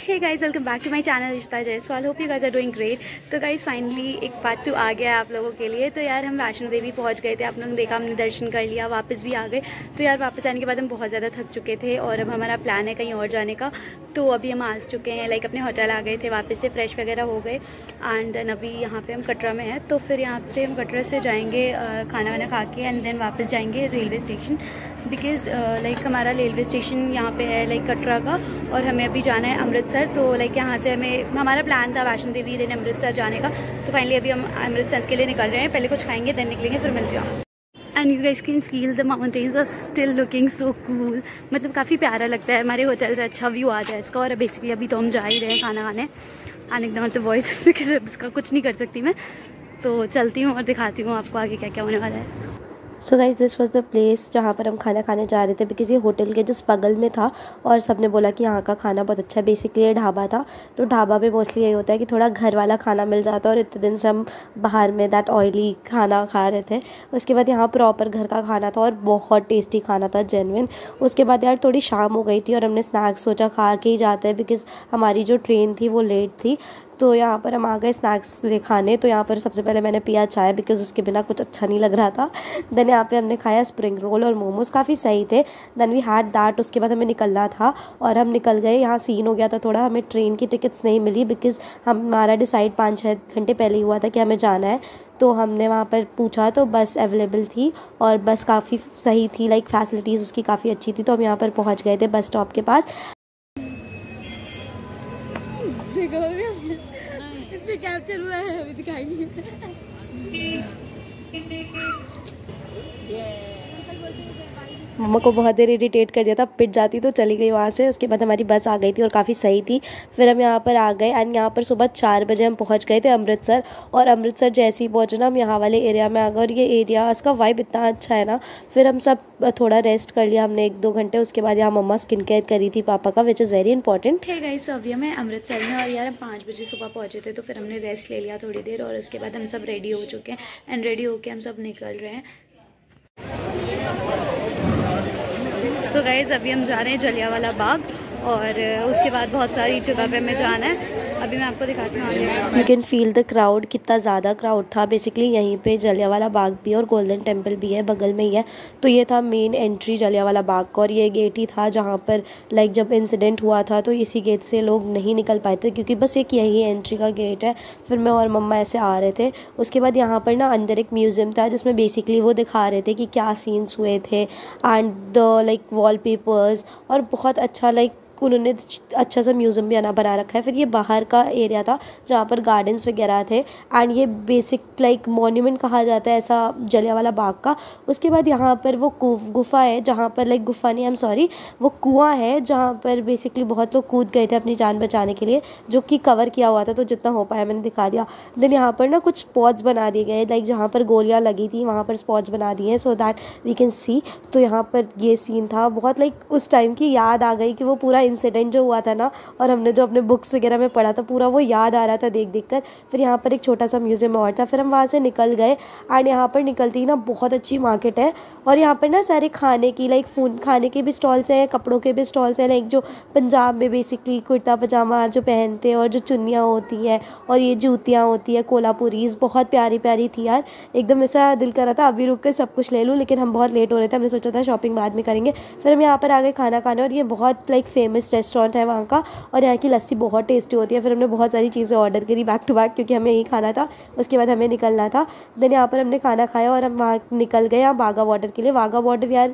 Hey guys, welcome back to my channel Rishta Jaiswal. Hope you guys are doing great. तो guys finally एक part 2 आ गया है आप लोगों के लिए। तो यार हम वैष्णो देवी पहुंच गए थे, आप लोगों ने देखा, हमने दर्शन कर लिया, वापस भी आ गए। तो यार वापस आने के बाद हम बहुत ज़्यादा थक चुके थे और अब हमारा प्लान है कहीं और जाने का। तो अभी हम आ चुके हैं, लाइक अपने होटल आ गए थे, वापस से फ्रेश वगैरह हो गए एंड देन अभी यहाँ पे हम कटरा में हैं। तो फिर यहाँ पे हम कटरा से जाएंगे खाना वाना खा के एंड देन वापस जाएंगे रेलवे स्टेशन, बिकॉज़ लाइक हमारा रेलवे स्टेशन यहाँ पे है लाइक कटरा का, और हमें अभी जाना है अमृतसर। तो लाइक यहाँ से हमारा प्लान था वैष्णो देवी देन अमृतसर जाने का। तो फाइनली अभी हम अमृतसर के लिए निकल रहे हैं, पहले कुछ खाएंगे देन निकलेंगे, फिर मिलते हैं। And you guys can feel the mountains are still looking so cool. मतलब काफ़ी प्यारा लगता है, हमारे होटल से अच्छा व्यू आता है इसका। और बेसिकली अभी तो हम जा ही रहे हैं खाना खाने and ignore the voice because इसका कुछ नहीं कर सकती मैं। तो चलती हूँ और दिखाती हूँ आपको आगे क्या क्या होने वाला है। So guys this was the place जहाँ पर हम खाना खाने जा रहे थे, बिकॉज़ ये होटल के जस्ट बगल में था और सबने बोला कि यहाँ का खाना बहुत अच्छा है। बेसिकली ये ढाबा था, तो ढाबा में मोस्टली यही होता है कि थोड़ा घर वाला खाना मिल जाता है, और इतने दिन से हम बाहर में दैट ऑयली खाना खा रहे थे। उसके बाद यहाँ प्रॉपर घर का खाना था और बहुत टेस्टी खाना था, जेन्युइन। उसके बाद यार थोड़ी शाम हो गई थी और हमने स्नैक्स सोचा खा के ही जाते हैं, बिकॉज़ हमारी जो ट्रेन थी वो लेट थी। तो यहाँ पर हम आ गए स्नैक्स ले खाने। तो यहाँ पर सबसे पहले मैंने पिया चाय, बिकॉज़ उसके बिना कुछ अच्छा नहीं लग रहा था। देन यहाँ पे हमने खाया स्प्रिंग रोल और मोमोज, काफ़ी सही थे। Then we had that. उसके बाद हमें निकलना था और हम निकल गए। यहाँ सीन हो गया था थोड़ा, हमें ट्रेन की टिकट्स नहीं मिली, बिकॉज़ हमारा डिसाइड 5-6 घंटे पहले ही हुआ था कि हमें जाना है। तो हमने वहाँ पर पूछा तो बस अवेलेबल थी और बस काफ़ी सही थी, लाइक फैसिलिटीज़ उसकी काफ़ी अच्छी थी। तो हम यहाँ पर पहुँच गए थे बस स्टॉप के पास। इसमें कैप्चर हुआ है, अभी दिखाई नहीं। मम्मा को बहुत देर इरिटेट कर दिया था, पिट जाती तो चली गई वहाँ से। उसके बाद हमारी बस आ गई थी और काफ़ी सही थी। फिर हम यहाँ पर आ गए एंड यहाँ पर सुबह 4 बजे हम पहुँच गए थे अमृतसर। और अमृतसर जैसे ही पहुँचे ना, हम यहाँ वाले एरिया में आ गए और ये एरिया, इसका वाइब इतना अच्छा है ना। फिर हम सब थोड़ा रेस्ट कर लिया हमने 1-2 घंटे। उसके बाद यहाँ मम्मा स्किन केयर करी थी पापा का, विच इज़ वेरी इंपॉर्टेंट। है गाइस, अभी हमें अमृतसर में, और यार हम 5 बजे सुबह पहुँचे थे। तो फिर हमने रेस्ट ले लिया थोड़ी देर और उसके बाद हम सब रेडी हो चुके हैं एंड रेडी होके हम सब निकल रहे हैं। सो गाइस अभी हम जा रहे हैं जलियांवाला बाग और उसके बाद बहुत सारी जगह पे हमें जाना है। अभी मैं आपको दिखाती हूँ आगे। You can feel the crowd, कितना ज़्यादा क्राउड था। बेसिकली यहीं पे जलियांवाला बाग भी है और गोल्डन टेम्पल भी है, बगल में ही है। तो ये था मेन एंट्री जलियांवाला बाग का, और ये गेट ही था जहाँ पर लाइक जब इंसिडेंट हुआ था तो इसी गेट से लोग नहीं निकल पाए थे, क्योंकि बस एक यही एंट्री का गेट है। फिर मैं और मम्मा ऐसे आ रहे थे। उसके बाद यहाँ पर ना अंदर एक म्यूज़ियम था जिसमें बेसिकली वो दिखा रहे थे कि क्या सीन्स हुए थे एंड द लाइक वॉलपेपर्स, और बहुत अच्छा लाइक उन्होंने अच्छा सा म्यूज़ियम भी बना रखा है। फिर ये बाहर का एरिया था जहाँ पर गार्डन्स वगैरह थे एंड ये बेसिक लाइक मॉन्यूमेंट कहा जाता है ऐसा जलियांवाला बाग का। उसके बाद यहाँ पर वो गुफा है जहाँ पर लाइक गुफा नहीं, आई एम सॉरी, वो कुआं है जहाँ पर बेसिकली बहुत लोग कूद गए थे अपनी जान बचाने के लिए, जो कि कवर किया हुआ था। तो जितना हो पाया मैंने दिखा दिया। देन यहाँ पर ना कुछ स्पॉट्स बना दिए गए, लाइक जहाँ पर गोलियाँ लगी थी वहाँ पर स्पॉट्स बना दिए हैं so that we can see. तो यहाँ पर ये सीन था, बहुत लाइक उस टाइम की याद आ गई कि वो पूरा इंसिडेंट जो हुआ था ना, और हमने जो अपने बुक्स वगैरह में पढ़ा था पूरा वो याद आ रहा था देख कर। फिर यहाँ पर एक छोटा सा म्यूज़ियम और था। फिर हम वहाँ से निकल गए एंड यहाँ पर निकलती ही ना बहुत अच्छी मार्केट है, और यहाँ पर ना सारे खाने की लाइक खाने के भी स्टॉल्स हैं, कपड़ों के भी स्टॉल्स हैं, लाइक जो पंजाब में बेसिकली कुर्ता पजामा जो पहनते हैं और जो चुन्नियाँ होती हैं और ये जूतियाँ होती है कोल्हापुरीज, बहुत प्यारी प्यारी थी यार। एकदम ऐसा दिल कर रहा था अभी रुक कर सब कुछ ले लूँ, लेकिन हम बहुत लेट हो रहे थे, हमने सोचा था शॉपिंग बाद में करेंगे। फिर हम यहाँ पर आ गए खाना खाने, और ये बहुत लाइक फेमस रेस्टोरेंट है वहाँ का, और यहाँ की लस्सी बहुत टेस्टी होती है। फिर हमने बहुत सारी चीज़ें ऑर्डर करी बैक टू बैक, क्योंकि हमें यही खाना था। उसके बाद हमें निकलना था। देन यहाँ पर हमने खाना खाया और हम वहाँ निकल गए यहाँ वाघा बॉर्डर के लिए। वाघा बॉर्डर यार,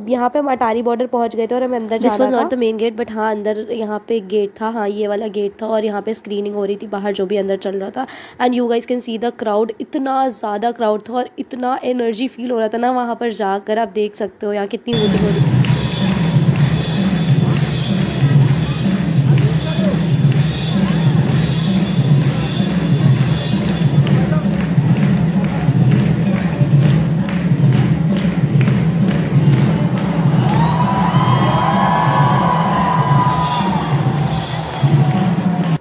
यहाँ पे हम अटारी बॉर्डर पहुँच गए थे और हमें अंदर जाना था। This was not the main gate, but हाँ अंदर यहाँ पे एक गेट था, हाँ ये वाला गेट था, और यहाँ पे स्क्रीनिंग हो रही थी बाहर जो भी अंदर चल रहा था। And you guys can see the crowd, इतना ज़्यादा क्राउड था और इतना एनर्जी फील हो रहा था ना वहाँ पर जाकर। आप देख सकते हो यहाँ कितनी वोटिंग हो रही थी।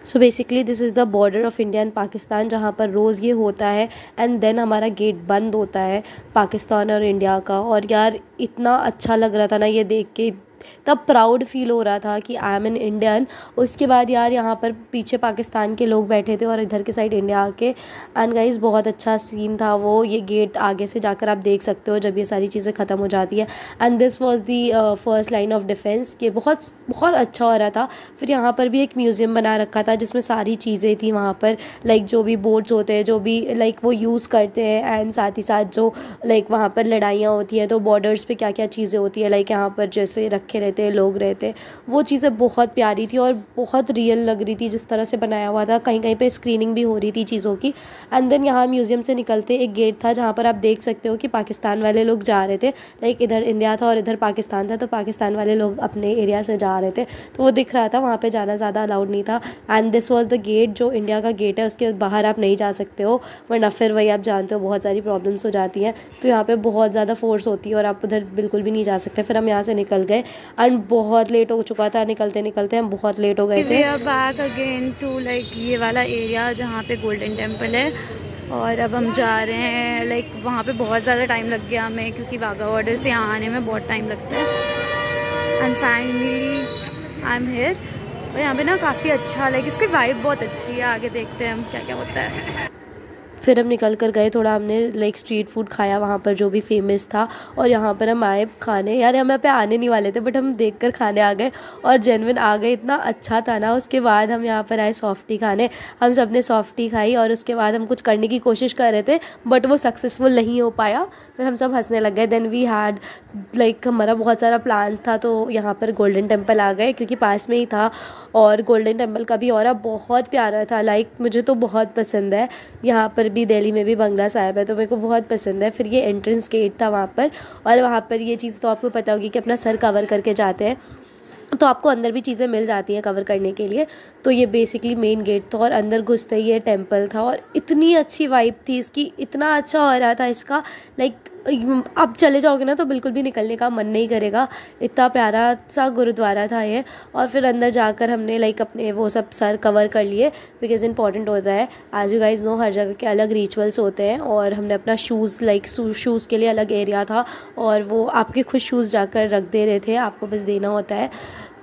So basically this is the border of India and Pakistan, जहाँ पर रोज़ ये होता है एंड देन हमारा गेट बंद होता है पाकिस्तान और इंडिया का। और यार इतना अच्छा लग रहा था ना ये देख के, तब प्राउड फील हो रहा था कि आई एम एन इंडियन। उसके बाद यार यहाँ पर पीछे पाकिस्तान के लोग बैठे थे और इधर के साइड इंडिया आके, एंड गाइस बहुत अच्छा सीन था वो। ये गेट आगे से जाकर आप देख सकते हो जब ये सारी चीज़ें ख़त्म हो जाती है। And this was the first line of defence. ये बहुत बहुत अच्छा हो रहा था। फिर यहाँ पर भी एक म्यूज़ियम बना रखा था जिसमें सारी चीज़ें थी वहाँ पर, लाइक जो भी बोट्स होते हैं, जो भी लाइक वो यूज़ करते हैं, एंड साथ ही साथ जो लाइक वहाँ पर लड़ाइयाँ होती हैं तो बॉर्डर्स पे क्या क्या चीज़ें होती है, लाइक यहाँ पर जैसे रखे रहते हैं लोग रहते हैं, वो चीज़ें बहुत प्यारी थी और बहुत रियल लग रही थी जिस तरह से बनाया हुआ था। कहीं कहीं पे स्क्रीनिंग भी हो रही थी चीज़ों की। एंड देन यहाँ म्यूज़ियम से निकलते एक गेट था जहाँ पर आप देख सकते हो कि पाकिस्तान वाले लोग जा रहे थे, लाइक इधर इंडिया था और इधर पाकिस्तान था, तो पाकिस्तान वाले लोग अपने एरिया से जा रहे थे तो वो दिख रहा था। वहाँ पर जाना ज़्यादा अलाउड नहीं था। And this was the gate, जो इंडिया का गेट है उसके बाहर आप नहीं जा सकते हो, वरना फिर वही आप जानते हो बहुत सारी प्रॉब्लम्स हो जाती हैं। तो यहाँ पे बहुत ज़्यादा फोर्स होती है और आप उधर बिल्कुल भी नहीं जा सकते। फिर हम यहाँ से निकल गए एंड बहुत लेट हो चुका था, निकलते निकलते हम बहुत लेट हो गए थे। We are back again to like ये वाला एरिया जहाँ पे गोल्डन टेम्पल है, और अब हम जा रहे हैं। लाइक वहाँ पे बहुत ज़्यादा टाइम लग गया हमें क्योंकि वाघा बॉर्डर से यहाँ आने में बहुत टाइम लगता है। And finally I am here. और यहाँ पे ना काफ़ी अच्छा, लाइक इसकी वाइब बहुत अच्छी है। आगे देखते हैं हम क्या क्या होता है। फिर हम निकल कर गए, थोड़ा हमने लाइक स्ट्रीट फूड खाया वहाँ पर जो भी फेमस था, और यहाँ पर हम आए खाने। यार हम यहाँ पे आने नहीं वाले थे बट हम देखकर खाने आ गए और जेन्युइन आ गए, इतना अच्छा था ना। उसके बाद हम यहाँ पर आए सॉफ्टी खाने। हम सब ने सॉफ्टी खाई और उसके बाद हम कुछ करने की कोशिश कर रहे थे बट वो सक्सेसफुल नहीं हो पाया। फिर हम सब हंसने लग गए। देन वी हैड लाइक हमारा बहुत सारा प्लान्स था तो यहाँ पर गोल्डन टेम्पल आ गए क्योंकि पास में ही था, और गोल्डन टेम्पल का भी ऑरा बहुत प्यारा था। लाइक मुझे तो बहुत पसंद है। यहाँ पर भी दिल्ली में भी बंगला साहिब है तो मेरे को बहुत पसंद है। फिर ये एंट्रेंस गेट था वहाँ पर, और वहाँ पर ये चीज़ तो आपको पता होगी कि अपना सर कवर करके जाते हैं तो आपको अंदर भी चीज़ें मिल जाती हैं कवर करने के लिए। तो ये बेसिकली मेन गेट था और अंदर घुसते ही ये टेम्पल था और इतनी अच्छी वाइब थी इसकी, इतना अच्छा हो रहा था इसका। लाइक अब चले जाओगे ना तो बिल्कुल भी निकलने का मन नहीं करेगा, इतना प्यारा सा गुरुद्वारा था ये। और फिर अंदर जाकर हमने लाइक अपने वो सब सर कवर कर लिए बिकॉज इंपॉर्टेंट होता है। एज यू गाइज नो हर जगह के अलग रिचुअल्स होते हैं, और हमने अपना शूज़ लाइक शूज़ के लिए अलग एरिया था और वो आपके खुद शूज़ जाकर रख दे रहे थे, आपको बस देना होता है।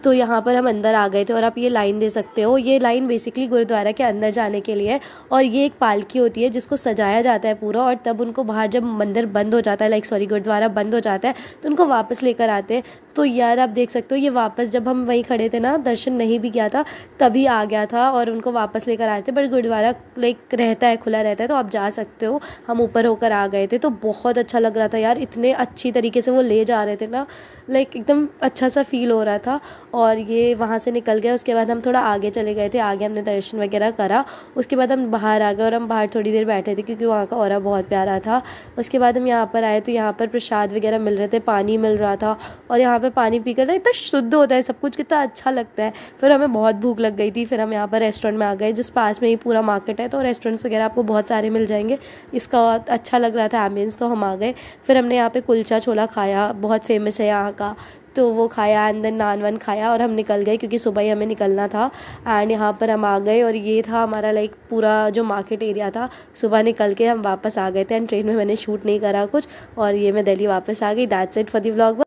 तो यहाँ पर हम अंदर आ गए थे और आप ये लाइन दे सकते हो। ये लाइन बेसिकली गुरुद्वारा के अंदर जाने के लिए है, और ये एक पालकी होती है जिसको सजाया जाता है पूरा, और तब उनको बाहर जब मंदिर बंद हो जाता है, लाइक सॉरी गुरुद्वारा बंद हो जाता है, तो उनको वापस लेकर आते हैं। तो यार आप देख सकते हो ये वापस जब हम वहीं खड़े थे ना, दर्शन नहीं भी किया था तभी आ गया था और उनको वापस लेकर आए थे। बट गुरुद्वारा लाइक रहता है, खुला रहता है तो आप जा सकते हो। हम ऊपर होकर आ गए थे तो बहुत अच्छा लग रहा था यार, इतने अच्छी तरीके से वो ले जा रहे थे ना, लाइक एकदम अच्छा सा फील हो रहा था। और ये वहाँ से निकल गए। उसके बाद हम थोड़ा आगे चले गए थे, आगे हमने दर्शन वगैरह करा। उसके बाद हम बाहर आ गए और हम बाहर थोड़ी देर बैठे थे क्योंकि वहाँ का ऑरा बहुत प्यारा था। उसके बाद हम यहाँ पर आए तो यहाँ पर प्रसाद वगैरह मिल रहे थे, पानी मिल रहा था, और यहाँ पर पानी पीकर ना इतना शुद्ध होता है सब कुछ, कितना अच्छा लगता है। फिर हमें बहुत भूख लग गई थी, फिर हम यहाँ पर रेस्टोरेंट में आ गए जिस पास में ही पूरा मार्केट है, तो रेस्टोरेंट्स वगैरह आपको बहुत सारे मिल जाएंगे। इसका अच्छा लग रहा था एम्बियंस, तो हम आ गए। फिर हमने यहाँ पे कुलचा छोला खाया, बहुत फेमस है यहाँ का, तो वो खाया। एंड देन नान वन खाया और हम निकल गए क्योंकि सुबह ही हमें निकलना था। एंड यहाँ पर हम आ गए और ये था हमारा लाइक पूरा जो मार्केट एरिया था। सुबह निकल के हम वापस आ गए थे एंड ट्रेन में मैंने शूट नहीं करा कुछ, और ये मैं दिल्ली वापस आ गई। That's it for the vlog.